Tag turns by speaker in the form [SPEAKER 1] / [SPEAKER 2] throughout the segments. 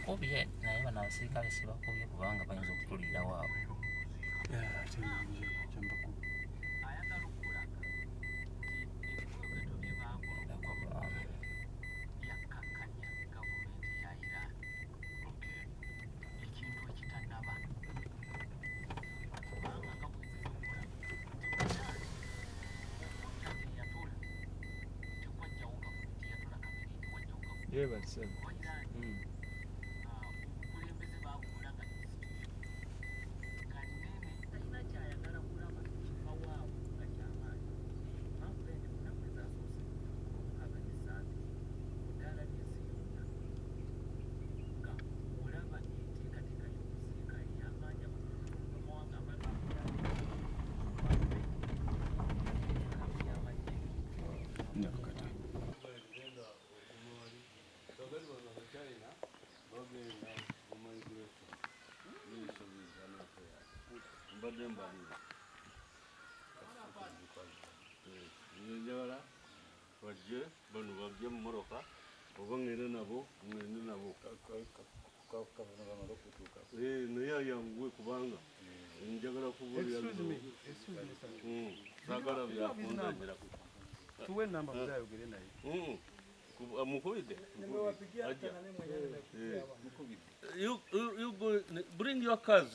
[SPEAKER 1] bakubye naye bano abasirikale sibakubye kubanga bayinza okutulira waabwe.
[SPEAKER 2] Yeah, but same.
[SPEAKER 3] njagala bajje bano bajje mu moroka oba ngende nabo naye ayanguwe kubanga njagala kubaagala byakunzanira
[SPEAKER 2] tuwe namba muzayogere naye
[SPEAKER 3] mukubide bring your cars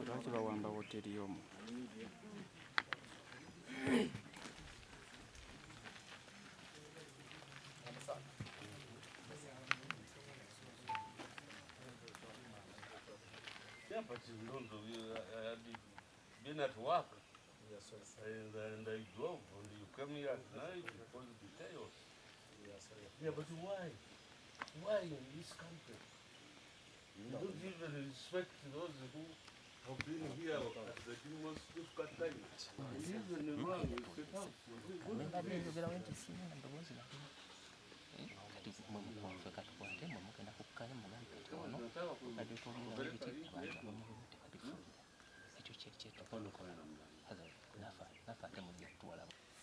[SPEAKER 4] lwaki bawamba hoteri y'omu
[SPEAKER 3] but you know, I had been at work and I drove and you came here at night because of the chaos. Yeah, but why? Why in this country? You don't even respect those who have been here at the most difficult times. Even the man is set out.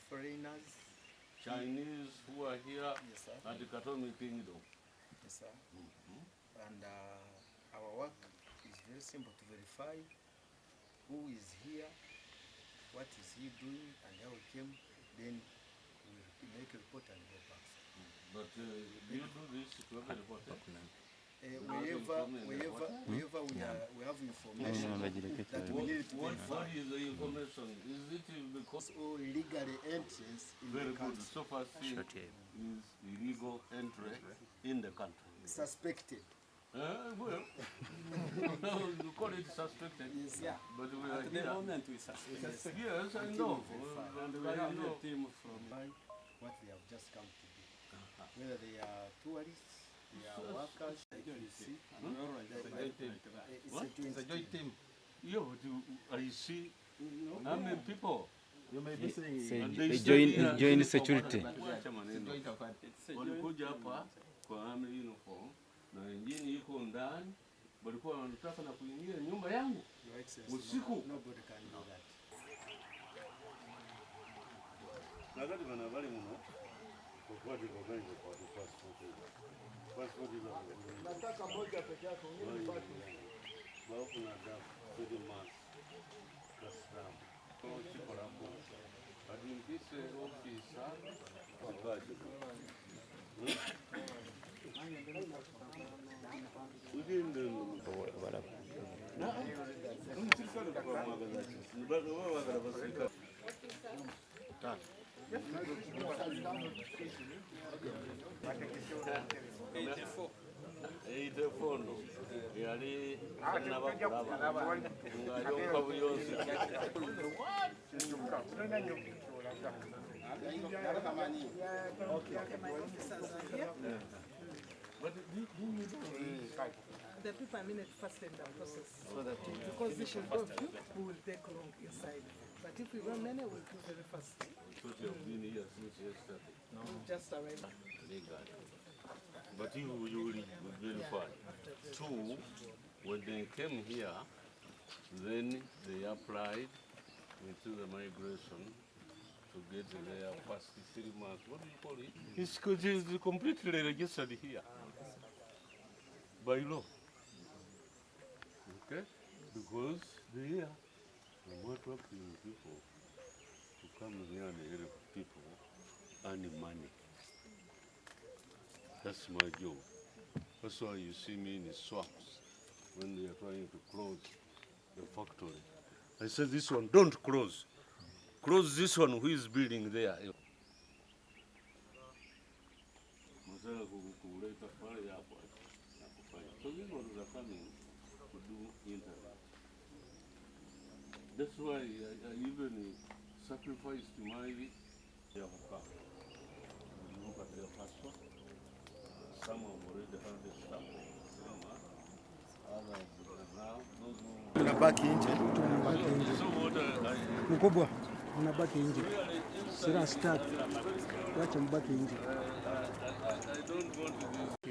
[SPEAKER 5] Foreigners,
[SPEAKER 3] Chinese who are here at the Katomi Kingdom.
[SPEAKER 5] yes, sir. And our work is very simple to verify who is here, what is he doing, and how he came. Then we make a report and go back.
[SPEAKER 3] But you do this to have a report.
[SPEAKER 5] Wherever we have information that we need to
[SPEAKER 3] What
[SPEAKER 5] verify.
[SPEAKER 3] is the information? Is it because
[SPEAKER 5] So legally entrance in
[SPEAKER 3] very
[SPEAKER 5] the
[SPEAKER 3] good?
[SPEAKER 5] country.
[SPEAKER 3] So far, is illegal entry in the country.
[SPEAKER 5] Suspected.
[SPEAKER 3] Well, you call it suspected.
[SPEAKER 5] Yes, yeah.
[SPEAKER 3] But we are
[SPEAKER 2] at the
[SPEAKER 3] here.
[SPEAKER 2] moment we suspect.
[SPEAKER 3] Yes, I know.
[SPEAKER 2] And we
[SPEAKER 3] I
[SPEAKER 2] have
[SPEAKER 3] know.
[SPEAKER 2] a team from
[SPEAKER 5] What they have just come to do. Whether they are tourists, they are workers, like you see. It's a joint team.
[SPEAKER 3] Yeah, but I see how many people.
[SPEAKER 2] you may be saying
[SPEAKER 3] And
[SPEAKER 4] they
[SPEAKER 3] stay
[SPEAKER 4] join-
[SPEAKER 3] here.
[SPEAKER 4] join security.
[SPEAKER 3] Walikuja hapa kwa army uniform na injini iko ndani, walikuwa wanataka na kuingia nyumba yangu
[SPEAKER 5] Your Excellency,
[SPEAKER 3] usiku.
[SPEAKER 5] nobody can do that.
[SPEAKER 3] Nakati bana bali muno kwa venye kwa passport ile
[SPEAKER 5] Nataka moja peke yake, ungeni baki.
[SPEAKER 3] bafu na dafu kwenye mas kasram kwa chiko hapo adimkise ofisa abaje ujinde umusirikare kwa mwagazaji nibaga wao wagarabasika Eidefono yali nabakulaba ngayonka buyonzi
[SPEAKER 6] The people are minute first in the process. Because this will go few, we will take long inside. But if we run many, we'll do very fast. We'll just arrive.
[SPEAKER 3] But you will verify. Two, when they came here, then they applied into the migration to get their first 3 months. What do you call it? It's completely registered here. by law. Okay? Because they are more attracting people to come here and help people earn money. That's my job. That's why you see me in the swamps when they are trying to close the factory. I said, this one, don't close. Close this one who is building there. So these ones are coming to do internet. That's why I even sacrificed my Yahuka. Look at their passport. Some have already had the stuff. Others now, those who...
[SPEAKER 2] Unabaki nje.
[SPEAKER 3] So what
[SPEAKER 2] Mkubwa, unabaki nje. Sira start. Wacha mbaki nje.
[SPEAKER 3] I don't want to do.
[SPEAKER 5] She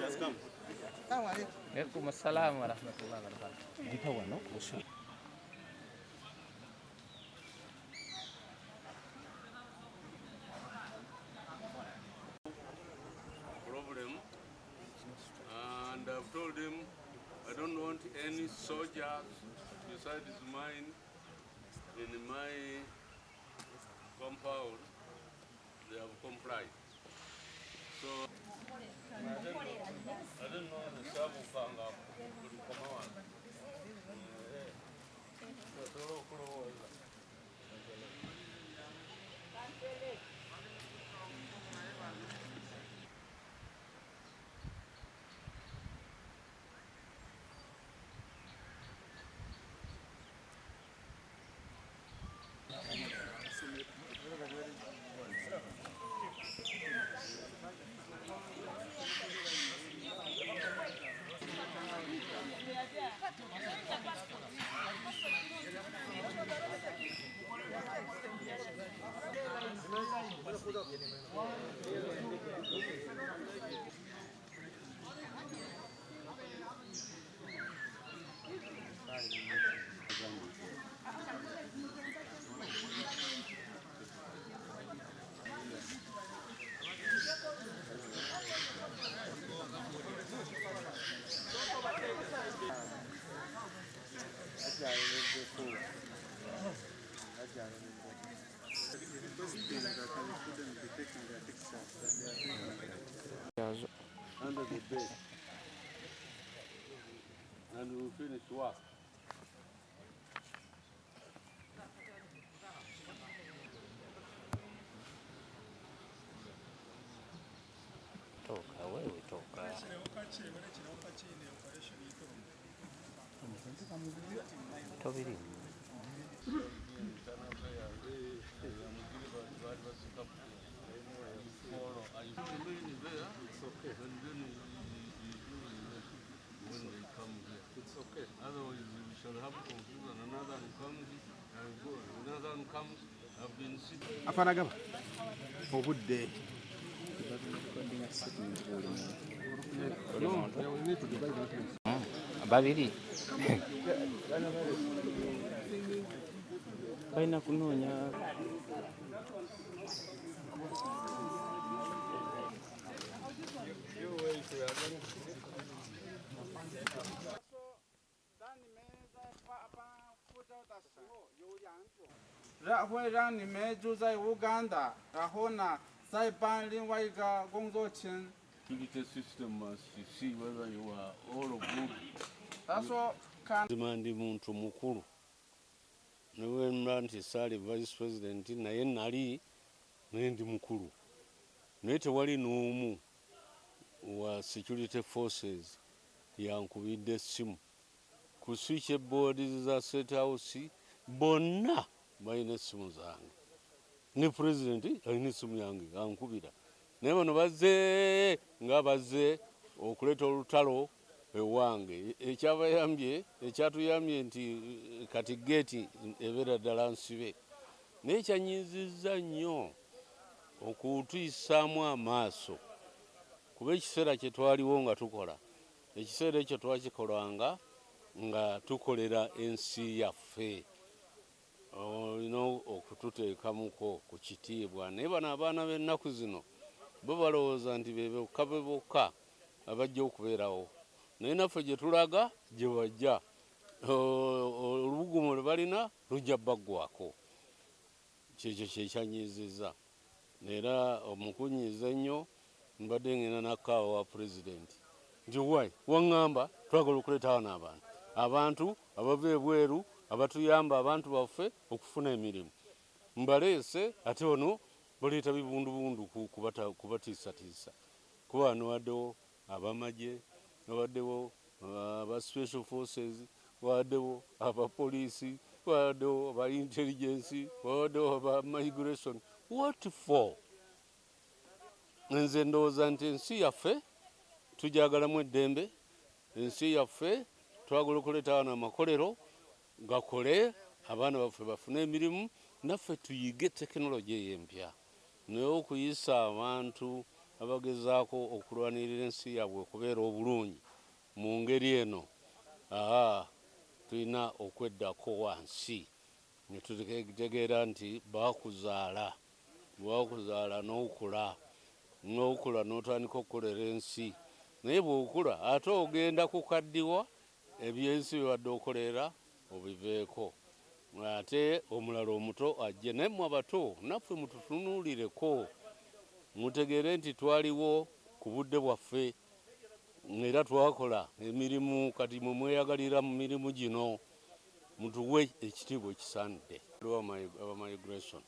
[SPEAKER 5] has come.
[SPEAKER 1] Waalaikum assalam warahmatullahi wabarakatuh.
[SPEAKER 3] Problem, and I've told him I don't want any soldiers besides mine in my compound. They have complied. So I don't know the Sabu Panga will come on. Under the bed. And we'll finish work.
[SPEAKER 1] Toka wewe toka. Tobiri.
[SPEAKER 3] Otherwise, we shall have confusion. Another one comes, and go. Another one comes. I've been sitting.
[SPEAKER 2] Afana gaba. Obudde. No, we need to divide that.
[SPEAKER 1] Babiri.
[SPEAKER 4] balina kunoonya
[SPEAKER 7] 让你们住在乌干达，然后呢，再办另外一个工作签。
[SPEAKER 3] Security system must see whether you are all of good.
[SPEAKER 7] 他说看。
[SPEAKER 3] Ndi muntu mukulu newe nti saali vice president naye nali naye ndi mukulu naye tewali n'omu wa security forces yankubidde essimu ku switch board za state house bonna balina essimu zange ne president alina essimu yange ankubira naye bano bazze nga bazze okuleeta olutalo ewange ekyatuyambye nti kati geeti ebeera ddala nsibe naye kyanyizizza nnyo okutuyisaamu amaaso kuba ekiseera kye twaliwo nga tukola ekiseera ekyo twakikolanga nga tukolera ensi yaffe olina okututeekamuko ku kitiibwa naye bano abaana b'ennaku zino bo balowooza nti be bokka abajja okubeerawo, naye naffe gye tulaga gye bajja olubugumu lwe balina lujja baggwako. Kyekyo kyekyanyiizizza, era omukunyiiza ennyo mbadde ngenda nakaawa wa pulezidenti nti waŋŋamba twagala okuleeta wano abantu abava ebweru abatuyamba abantu baffe okufuna emirimu, mbaleese ate ono baleeta bibundubundu kubatiisatiisa. Kuba wano waddewo abamagye, waddewo aba special forces, waddewo abapoliisi, waddewo aba intelligence, waddewo aba migration. What for? Nze ndowooza nti ensi yaffe tujagalamu eddembe, ensi yaffe twagala okuleeta wano amakolero gakole, abaana baffe bafune emirimu, naffe tuyige tekinologi eyo empya. Naye okuyisa abantu abagezaako okulwanirira ensi yaabwe okubeera obulungi mu ngeri eno, tulina okweddako wansi ne tutegeera nti baakuzaala n'okula n'otandika okukolera ensi, naye bw'okula ate ogenda kukaddiwa ebyensi bibadde okolera obiveeko, ate omulala omuto ajje. Naye mmwe abato naffe mututunuulireko mutegeere nti twaliwo ku budde bwaffe era twakola emirimu, kati mwe mweyagalira mu mirimu gino, mutuwe ekitiibwa ekisaanidde. Aba migration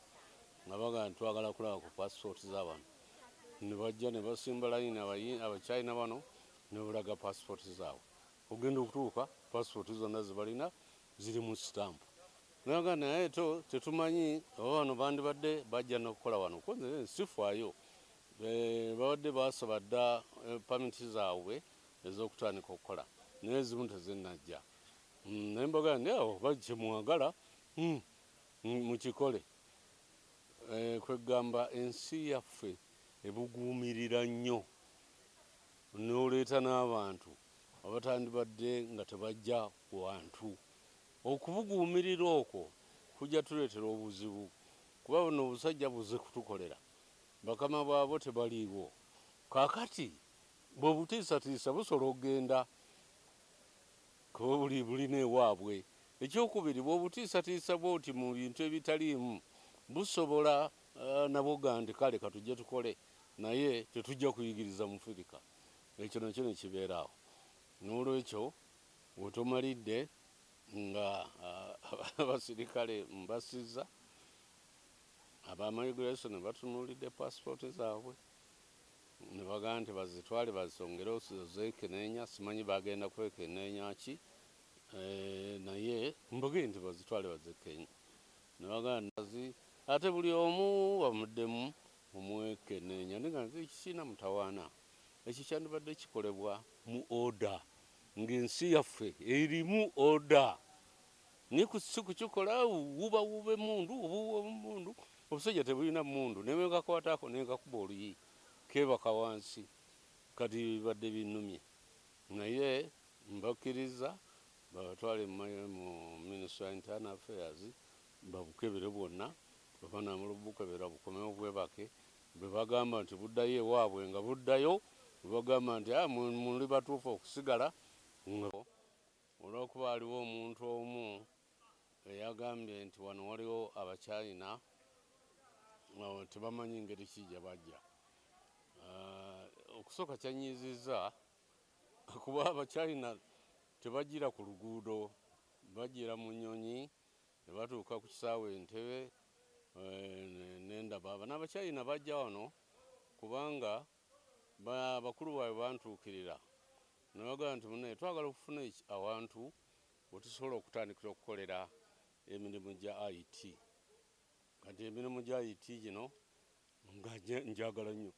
[SPEAKER 3] nga baga nti twagala kulaba ku passport z'abantu, ne bajja ne basimba layini abachina bano ne balaga passport zaabwe. Ogenda okutuuka passport zonna zibalina ziri mu stamp. Naga naye tetumanyi oba bano bandibadde bajja n'okukola wano, kuba nze sifaayo. Babadde basaba dda pamiti zaabwe ez'okutandika okukola, naye ezimu tezinnajja. Naye mbaga nti awo bajje mwagala mukikole. Kwegamba ensi yaffe ebuguumirira nnyo, n'oleeta n'abantu abatandibadde nga tebajja ku wantu. Okubuguumirira okwo kujja tuleetera obuzibu, kuba buno obusajja buze kutukolera, bakama bwabo tebaliiwo. Kaakati bw'obutiisatiisa busobola okugenda kuba bulina ewaabwe. Ekyokubiri, bw'obutiisatiisa bw'oti mu bintu ebitaliimu busobola nabwo ga nti kale katujje tukole, naye tetujja kuyigiriza Mufirika. Ekyo nakyo ne kibeeraawo. N'olwekyo bw'otomalidde nga abasirikale mbasizza, aba migration batunuulidde passport zaabwe ne bagaa nti bazitwale bazisongere zeekeneenya, simanyi bagenda kwekeneenya ki, naye mbage nti bazitwale bazekenye. Ne bagaa nti ate buli omu bamuddemu omwekeneenya. Nga nze ekikiina mutawaana, ekyo kyandibadde kikolebwa mu oda, ng'ensi yaffe erimu oda. Naye si kukikola wuuba emundu, obusajja tebulina mundu, ne bwekakwataako nekakuba oluyi keebaka wansi. Kati bibadde binnumye, naye mbakkiriza babatwale mu Ministry of Internal Affairs babukebere bwonna, bwebanamala obukebera bukomewo bwebake. Bwe bagamba nti buddayo ewaabwe nga buddayo, bwe bagamba nti muli batuufu okusigala. Olw'okuba aliwo omuntu omu eyagambye nti wano waliwo abachina tebamanyi ngeri ki gye bajja. Okusooka kyanyiizizza kuba abachina tebajjira ku luguudo, bajjira mu nnyonyi ne batuuka ku kisaawe Entebbe n'endaba. Bano abachina bajja wano kubanga bakulu baabwe bantuukirira ne bagamba nti munaye twagala okufuna awantu we tusobola okutandikira okukolera emirimu gya IT. Kati emirimu gya IT gino nga njagala nnyo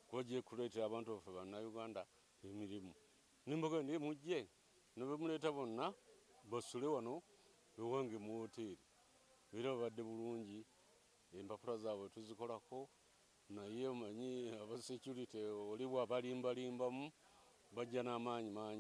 [SPEAKER 3] kuba gye kuleetera abantu baffe bannayuganda emirimu. Nembaga naye mujje ne bemuleeta bonna basule wano ewange mu woteeri, era babadde bulungi. Empapula zaabwe tuzikolako, naye omanyi aba security oli bw'abalimbalimbamu bajja n'amaanyi mangi.